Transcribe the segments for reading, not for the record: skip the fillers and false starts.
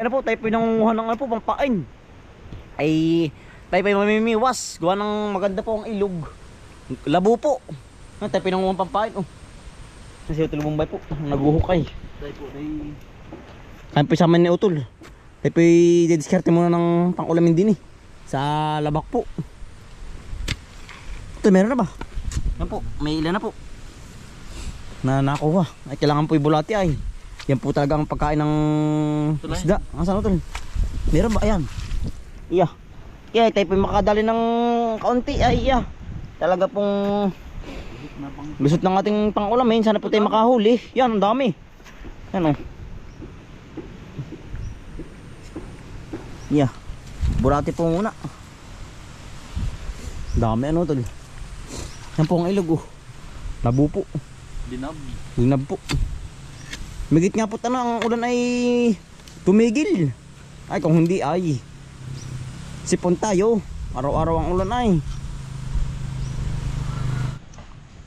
ano po, tayo po nangunguha ng ano po, pampain. Ay, tayo po mamimiwas. Gawa ng maganda po ang ilog. Labo po. Tayo po nangunguha ng pampain. Oh. Kasi Utol Bombay po, naguhukay. Tayo po, tayo. Kaya po isama ni Utol. Tayo po i-diskarte muna ng pang-ulamin din eh. Sa labak po. Ito, meron na ba? Yan po, may ilan na po. Na nakuha. Ay, kailangan po ibulati ay. Yan po talaga ang pagkain ng isda. Saan Utol? Meron ba? Ayan. Iya. Kaya tayo po makadali ng kaunti. Ay, iya. Talaga pong lusot ng ating pang-ulam eh. Sana po tayo makahuli. Yan, ang dami. Yan o. Iya. Bulati po muna. Dami ano Tol. Yan po ang ilog oh. Labo po. Linab po. Migit nga po ang ulan ay tumigil. Ay kung hindi ay sipon tayo. Araw-araw ang ulan ay.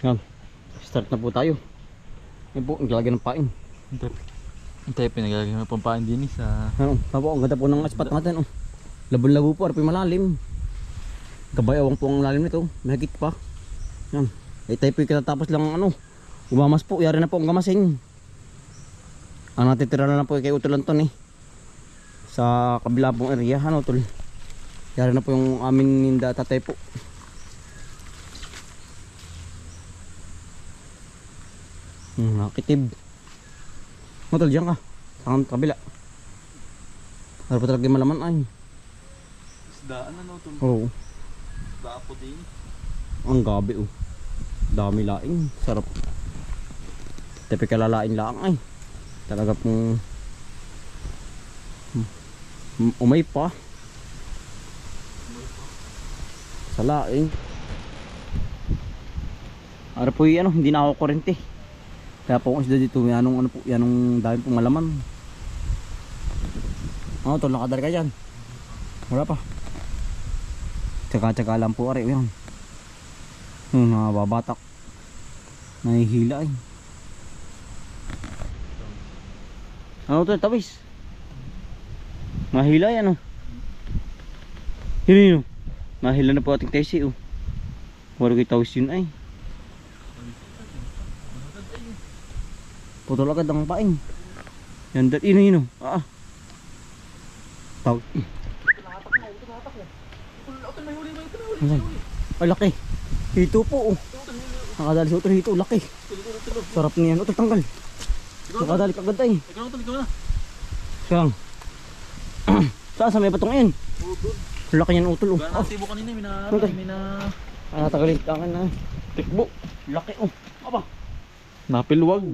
Yan. Start na po tayo. Yan po, naglalagyan ng pain. Tayo pinagalagyan ng pampain din sa... Ano, po, ang ganda po ng spot natin oh. Labon-labo po, araw po malalim. Kabayawang po ang lalim nito. Mahigit pa. Yan. Eh tayo po katatapos lang ano. Umamas po, yari na po ang gamasin. Ang natitira na lang po kay Utol Anton eh. Sa kabila pong area, ano Utol. Yari na po yung aming ninda tatay po. Nakitib. Utol, diyan ka. Sa kabila. Para pa talaga yung malaman ay. Isdaan ano ito? Oo. Isdaan po din. Ang gabi oh. Dami laing. Sarap. Tepe kalalain lang ay. Talaga pong umay pa. Sa laing. Ara po ano, hindi na ako kurente. Kaya po kung isda dito, yanong ano po, yanong dami pong malaman. Ano to, nakadal ka dyan. Wala pa. Tsaka-tsaka lang po ari, yan. Nababatak. Nahihila ay. Ano to, tawis? Mahila yan oh. Yun. Nahila na po ating tesi oh. Wala kayo tawis yun ay. Putol agad ang paing. Yan dal ino. Tawag. Ay laki. Hito po oh. Nakadali sa Utol hito, laki. Sarap niyan, Utol tanggal. Nakadali kagad ay. Ikaw na. Siyang. Saan sa may batong yan? Laki niyan Utol oh. Gana tibo kanina, mina... Natagalin tangan na. Tikbo. Laki oh. Aba. Napilwag.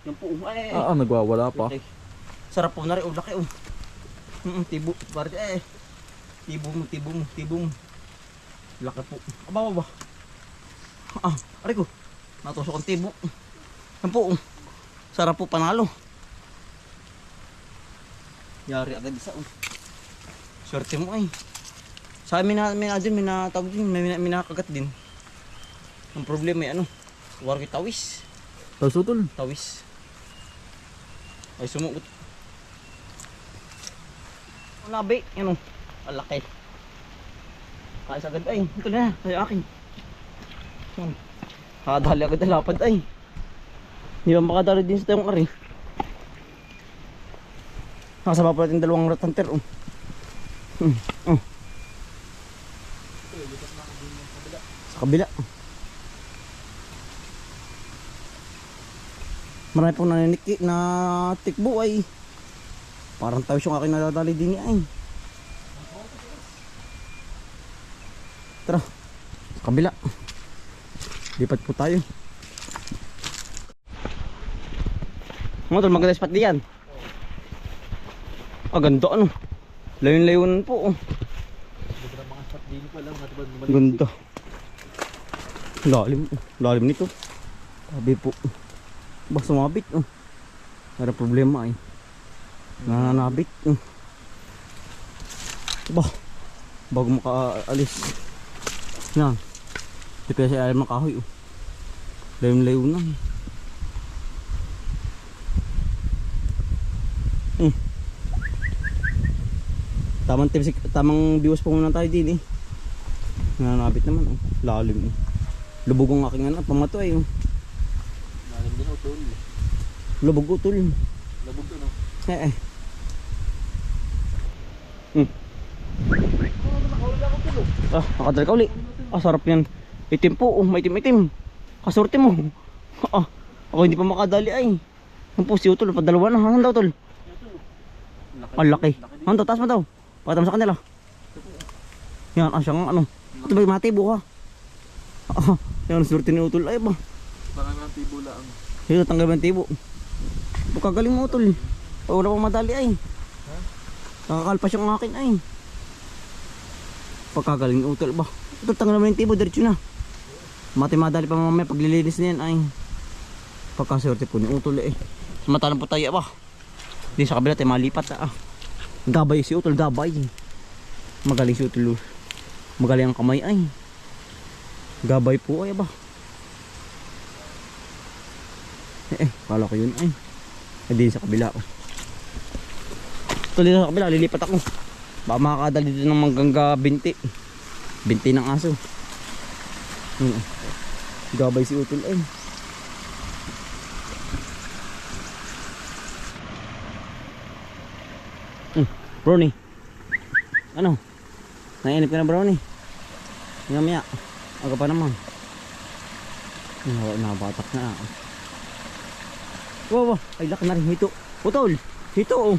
Yan po ay. Nagwawala pa. Okay. Sarap po na rin oh, laki oh. Tibo. Parang eh. Tibo mo. Laki po. Aba. Aray ko. Natusok ang tibo. Yan po oh. Sarap po panalo. Yari agad isa oh. Swerte mo ay. Sa amin na din, minatawag din, minakagat din. Ang problema ay ano, wargi tawis. Tawis. Tawis. Ay sumuot. Ang labi, yan o. Ang laki. Kaya agad ay, ito na, kaya akin. Nakadali agad ang lapad ay. Hindi ba makadali din sa tayong ari. Nakasama pa natin dalawang ratanter oh. Sa kabila. Marami pong naniniki na tikbo ay. Parang tawis yung aking nadadali din ay. Tara. Sa kabila. Lipat po tayo. Mga tol, maganda spot diyan. Ganda ano. Layon-layon po oh. Ganda. Lalim nito. Sabi po. Ba sumabit oh. Ada problema ay. Nananabit oh. Ba. Bago makaalis. Yan. Di pa siya ayaw makahoy oh. Layon-layon na. Tamang biwas pa muna tayo din eh. Nananabit naman oh. Lalim eh. Lubog ang aking ano, pamato ay oh. Lalim din utol. Lubog utol. Labog to no? Eh. Ah, nakadala ka uli. Ah, sarap yan. Itim po, oh, maitim-itim. Kasorte mo. Ah, ako hindi pa makadali ay. Ang po si Utol, padalawa na. Hanggang daw, Tol. Ang laki. Hanggang daw, taas mo daw. Pakita mo sa kanila. Yan, ah, siyang ano. Ito ba yung matibo ha? Ah, yan, surte ni Utol. Ay ba? Parang ang tibo lang. Ito, tanggal ba yung tibo? Pagkagaling mo, Utol. Oh, wala pang madali ay. Nakakalpas yung akin ay. Pagkagaling ni Utol ba? Ito, tanggal naman yung tibo, diretso na. Madali pa mamaya paglilinis na yan ay. Pagkaswerte po ni Utol eh. Matalang po tayo ba? Di sa kabila tayo malipat ah. Gabay si Utol, gabay. Magaling si Utol. Magaling ang kamay ay. Gabay po ay ba? Kala ko yun ay. Di sa kabila oh. Tuloy sa kabila, lilipat ako. Baka makakadali dito ng manggangga binti. Binti ng aso. Gabay si Utol ay. Brownie. Ano? Nainip ka na Brownie? Maya. Aga pa naman. Nabatak na. Wow. Ay laki na rin. Hito. Utol. Hito oh.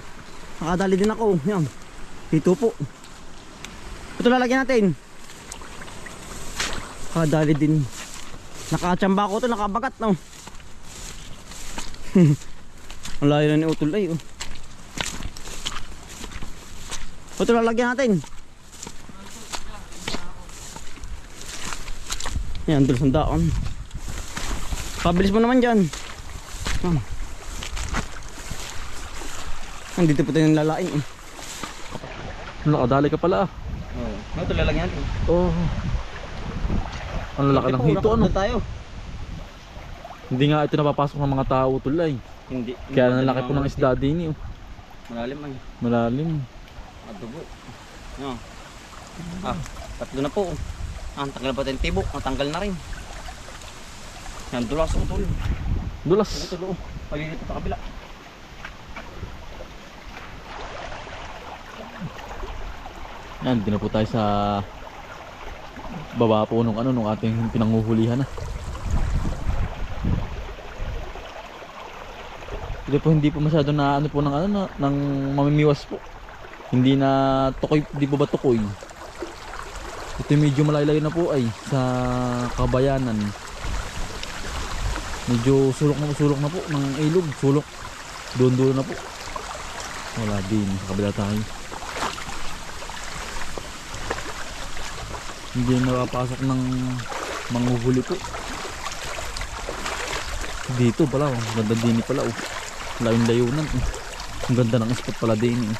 Nakadali din ako. Yan. Hito po. Ito lalagyan natin. Nakadali din. Nakachamba ko to. Nakabagat no. Ang layo na ni Utol ay oh. Ito lalagyan natin. Yan, doon sandaan. Pabilis mo naman dyan. Nandito po tayo ng lalaing. Nakadali ka pala ah. Ito lalagyan natin. Oh. Ang laki ng hito ano. Tayo. Hindi nga ito napapasok ng mga tao tulay. Hindi. Kaya nalaki po ng isda din eh. Malalim ay. Malalim. Adugo. No. Ah, tatlo na po. Ang tanggal pa tayong tibok. Ang tanggal na rin. Yan, dulas ang tulo. Dulas. Ito tulo. Pagigit sa kabila. Yan, di na po tayo sa baba po nung ano, nung ating pinanguhulihan na. Ito po hindi po masyado na ano po ng ano na, ng mamimiwas po. Hindi na tukoy, di po ba tukoy? Ito medyo malayo na po ay sa kabayanan. Medyo sulok na po ng ilog, sulok. Doon na po. Wala din, sa kabila tayo. Hindi nakapasok ng manghuhuli po. Dito pala, oh. Ganda din pala oh. Layon-layunan oh. Ang ganda ng spot pala din eh.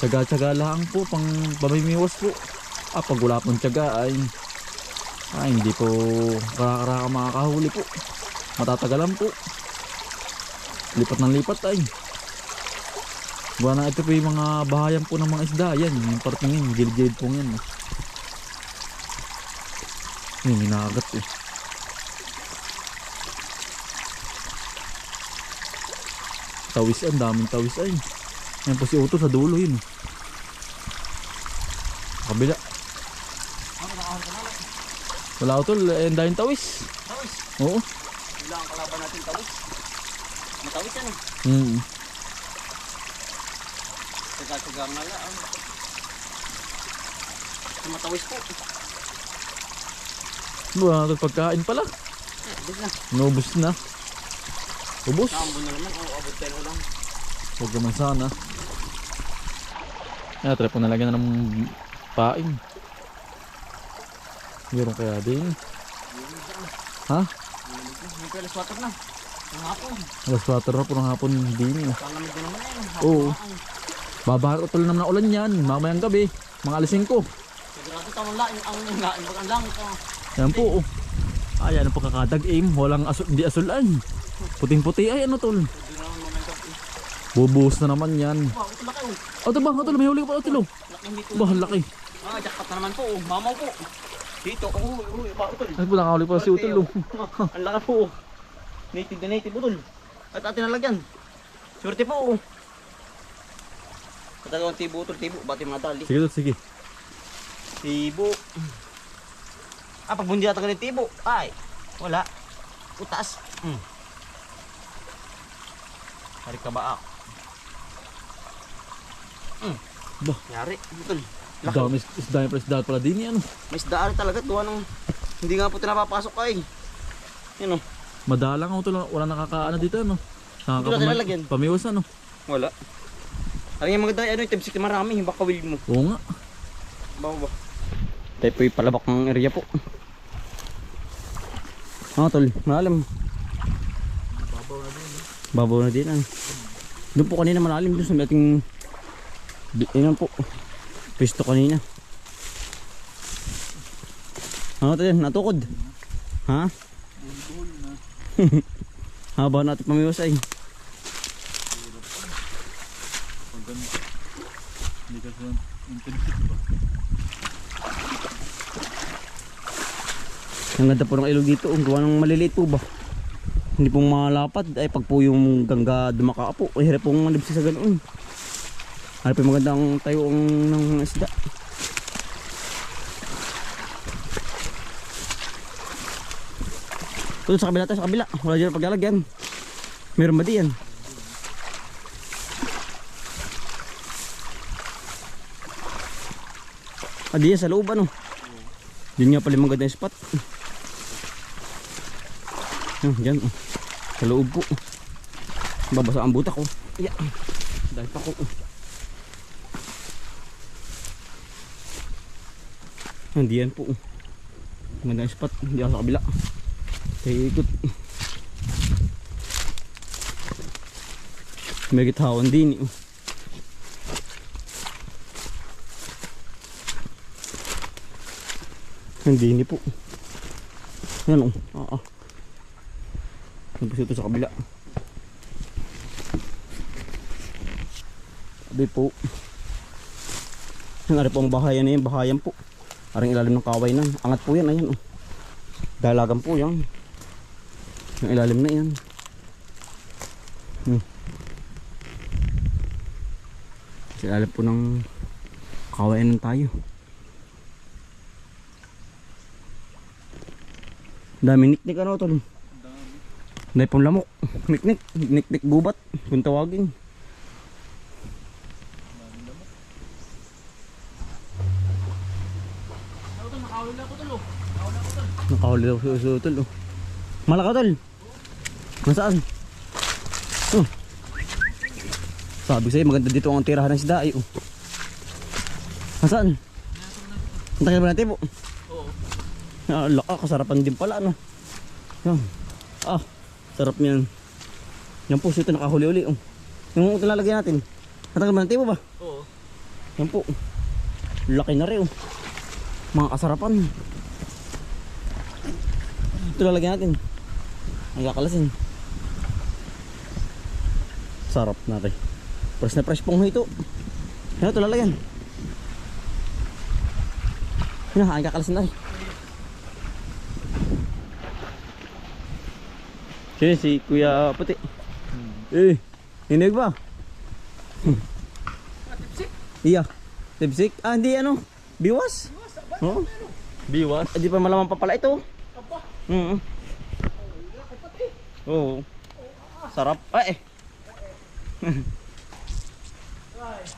Tsaga-tsaga lang po pang pamimiwas po. Pag wala pong tsaga ay hindi po karaka makakahuli po. Matatagalan po. Lipat ng lipat ay. Buwan na ito po yung mga bahayan po ng mga isda. Yan, yung parting yun, gilid-gilid po yan. Yun, minagat eh. Tawis, ang daming tawis ay. Yan po si Utol sa dulo yun. Kabila. Wala Utol, ang daming tawis. Tawis. Oo. Wala ang kalaban natin tawis. Matawis yan eh. Tsaga-tsaga nga lang. Matawis po. Buwan natin pagkain pala. Ubus na. Naubos na. Ubos. Naambon na naman. Abot tayo lang. Huwag naman sana. Try po nalagyan na ng paing. Meron kaya din. Ha? May alas 4 na. Ang hapon. Alas 4 na po ng hapon din. Pangamid na naman yan. Oo. Babahar utol naman na ulan yan. Mamayang gabi. Mga alas 5. Sigurado tamang laing ang langit. Ang langit. Yan po. Ayan ang pagkakadag-aim. Walang asul, hindi asul ay. Puting-puti ay ano tol. Bubuhos na naman yan. Wow, ito laki oh. O ito ba? O tol, may huli ka pa o tol. Laking dito. Bah, laki. Ah, jackpot na naman po oh. Mamaw po. Dito, ba utol. Ay po, nakahuli pa si utol. Ang laki po oh. Native na native utol. At atin nalagyan. Swerte po oh. Katagawang tibo utol, tibo. Bati mga dali. Sige tol, sige. Tibo. Ah, pag bundi natin ganun tibo. Ay, wala. Utas. Hari ka ba ako? Bah, Yari, utol. Laki. dami isda yung isda pala din yan. May isdaan talaga. Duwa ng... Hindi nga po tinapapasok ay. Yan o. Madalang ako tol. Wala nakakaano dito ano. Dito natin lalagyan. Pamiwas ano. Wala. Ano yung mga dahil, ano yung tibsik na marami. Baka wild mo. Oo nga. Bawa ba? Tayo po yung palabak ng area po. Ah, tol. Malalim. Babaw na din. Ano. Doon po kanina malalim. Doon sa ating... Inan po. Pisto kanina. Ano tayo? Natukod. Ha? Haba natin pamiwas ay. Ang ganda po ng ilog dito. Ang gawa ng maliliit po ba? Hindi pong malapad. Ay pag po yung gangga dumaka po. Ay hirap pong malibsi sa ganoon. Harap yung magandang tayoong ng isda. Ito sa kabila tayo, sa kabila. Wala dyan paglalagyan. Meron ba diyan? Ah, diyan sa loob ano? Diyan nga pala yung magandang spot. Diyan oh. Sa loob po. Babasa ang butak ko. Yeah. Dahil pa ko. Diyan po. Magandang spot. Diyan sa kabila. Kaya ikot. May gitawan din. Hindi po. Yan o. Tapos ito sa kabila. Sabi po. Ang ari po ang bahayan na yan. Bahayan po. Parang ilalim ng kaway na. Angat po yan. Ayan o. Dalagan po yan. Ang ilalim na yan. Sa ilalim po ng kawayan tayo. Dami niknik ano tol. Dami pong lamok. Niknik. Niknik gubat. Kung tawagin. Nakahuli daw sa tol. Malaka tol. Nasaan? Sabi sa'yo maganda dito ang tirahan ng isda. Nasaan? Ang tagal ba natin po? Oo. Laka, kasarapan din pala ano. Yan. Sarap yan. Yan po, ito nakahuli-uli. Yung ito lalagyan natin. Ang tagal ba natin po ba? Oo. Yan po. Laki na rin. Mga kasarapan. Ito lalagyan natin. Ang kakalasin. Sarap natin. Fresh na fresh pong ito. Yan ito lalagyan. Yan ang kakalasin natin. Sino si Kuya Puti? Hinig ba? Tipsik? Iya. Tipsik? Hindi ano. Biwas? Oo. Biwas? Hindi pa malaman pa pala ito. Oo. Sarap.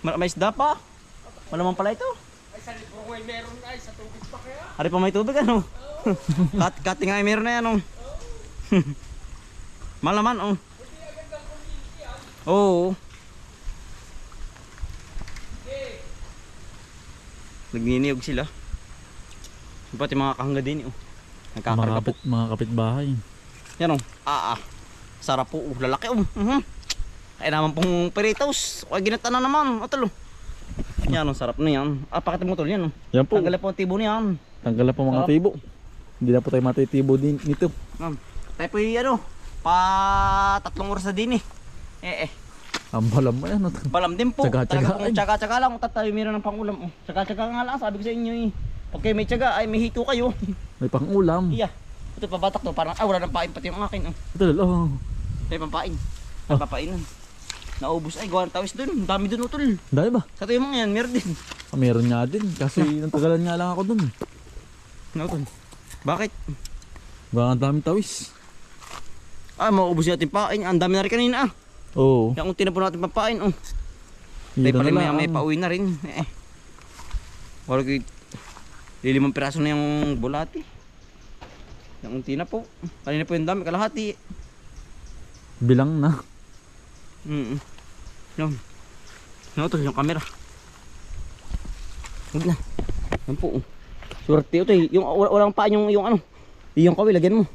May isda pa. Malaman pala ito. Ay, sa libro may meron ay sa tubig pa kaya? Hari pa may tubig ano. Kating nga meron na yan oh. Malaman oh. Oo. Nagniniyog sila. Pati mga kahangga din oh. Nagkakarga po. Mga kapitbahay. Yan oh. Sarap po. Lalaki oh. Kaya naman pong peritos. O ginata na naman. O talo. Yan oh. Sarap na yan. Pakita mo tol yan oh. Yan po. Tanggalin po ang tibo niyan. Tanggal na po mga Sarap. tibo. Hindi na po tayo matitibo din nito. Tayo po ano, pa 3 oras na din eh. Ang balam mo yan. Balam din po. Tsaga-tsaga. Talaga pong tsaga-tsaga lang. Kung tayo meron ng pangulam. Tsaga-tsaga nga lang. Sabi ko sa inyo eh. Pag kayo may tsaga ay may hito kayo. May pang-ulam. Iya. Ito pabatak to. Parang wala nang pain pati yung akin. Ito lalo. May pampain. Oh. Papainan. Naubos ay gawa ng tawis dun. Ang dami dun utol. Dahil ba? Sa tayo mga yan meron din. Meron nga din. Kasi natagalan nga lang ako dun. Utol. Bakit? Ang daming tawis. Maubos natin pain. Ang dami na rin kanina Oo. Kaya kung tinapon natin papain tayo Hira pala na lang. may pauwi na rin. Wala ko 5 piraso na yung bulati. Yung unti na po. Kanina po yung dami, kalahati. Bilang na. Yan. Yan ito, yung camera. Huwag na. Yan po. Swerte ito eh. Yung walang paa yung ano. Yung kawil, lagyan mo.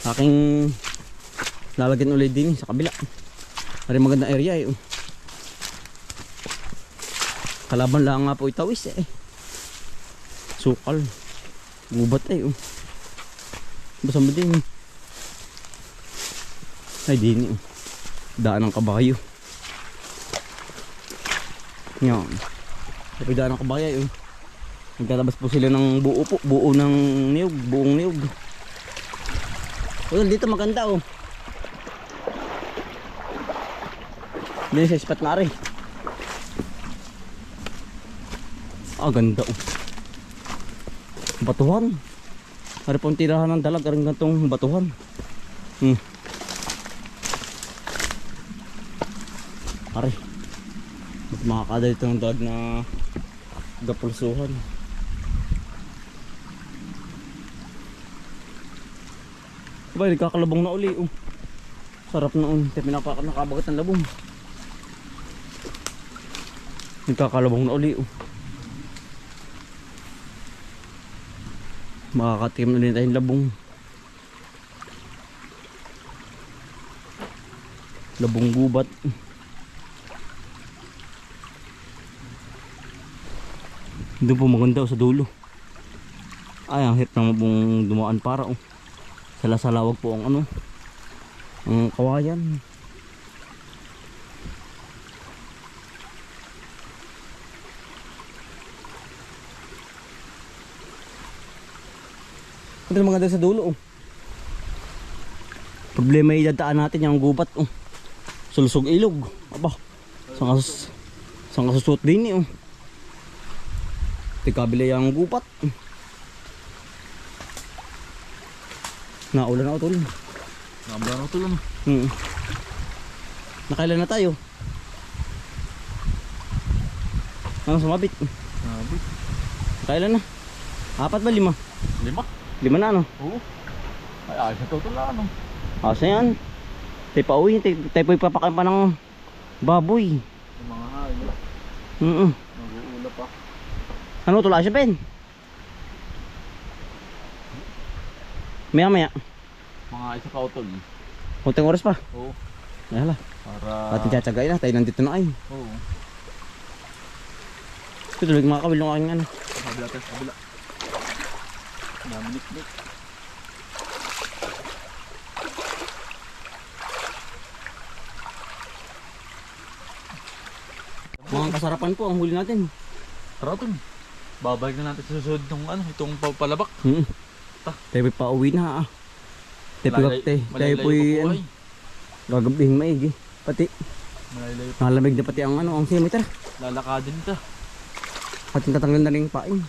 Aking lalagyan ulit din sa kabila. Pari magandang area eh. Kalaban lang nga po itawis eh. Sukal. Gubat eh. Basang ba din. Ay din eh. Daan ng kabayo. Yan. Kapag daan ng kabayo eh. Nagtatabas po sila ng buo po. Buo ng niyog. Buong niyog. Dito maganda oh. Dito sa spot na rin. Ganda oh. Batuhan. Ari pong tirahan ng dalag. Aring gantong batuhan. Ari. Makakada dito ng dalag na gapulsuhan. Aba, nagkakalabong na uli oh. Sarap noon. Nakabagat ng labong. Nagkakalabong na uli oh. Makakatikim na rin tayong labong. Labong gubat. Doon po maganda sa dulo. Ang hirap naman pong dumaan para oh. Salasalawag po ang ano. Ang kawayan. Ito maganda sa dulo oh. Problema yung dadaan natin yung gubat oh. Sulusog ilog. Aba. Sang kasusot din eh oh. Tikabila yung gubat. Naulan na utol. Nambla na tulong. Nakailan na tayo? Ano sumabit? Sabi. Nakailan na? 4 ba 5? 5. 5 na ano? Oo. Ay, ayos na tutula ano. Asa yan? Tayo pa uwi. Tayo po ipapakain pa ng baboy. Yung mga hayop. Nag-uula pa. Ano tula siya pen? Maya. Mga isa pa utol. Kunting oras pa. Oo. Ayala. Para... Pati tsatsagay na. Tayo nandito na ay. Oo. Ito tuloy mga kabil ng aking ano. Kabila tayo, kabila. Naminik-nik. Mga kasarapan po ang huli natin. Tara utol. Babalik na natin sa susunod ng ano, itong palabak. Tayo pa uwi na ah. Tayo po ay. gagabing maigi. Pati Malaylay pa. nalamig na pati ang ano ang simoy tara. Lalakadin ta. At tatanggal na rin yung pain.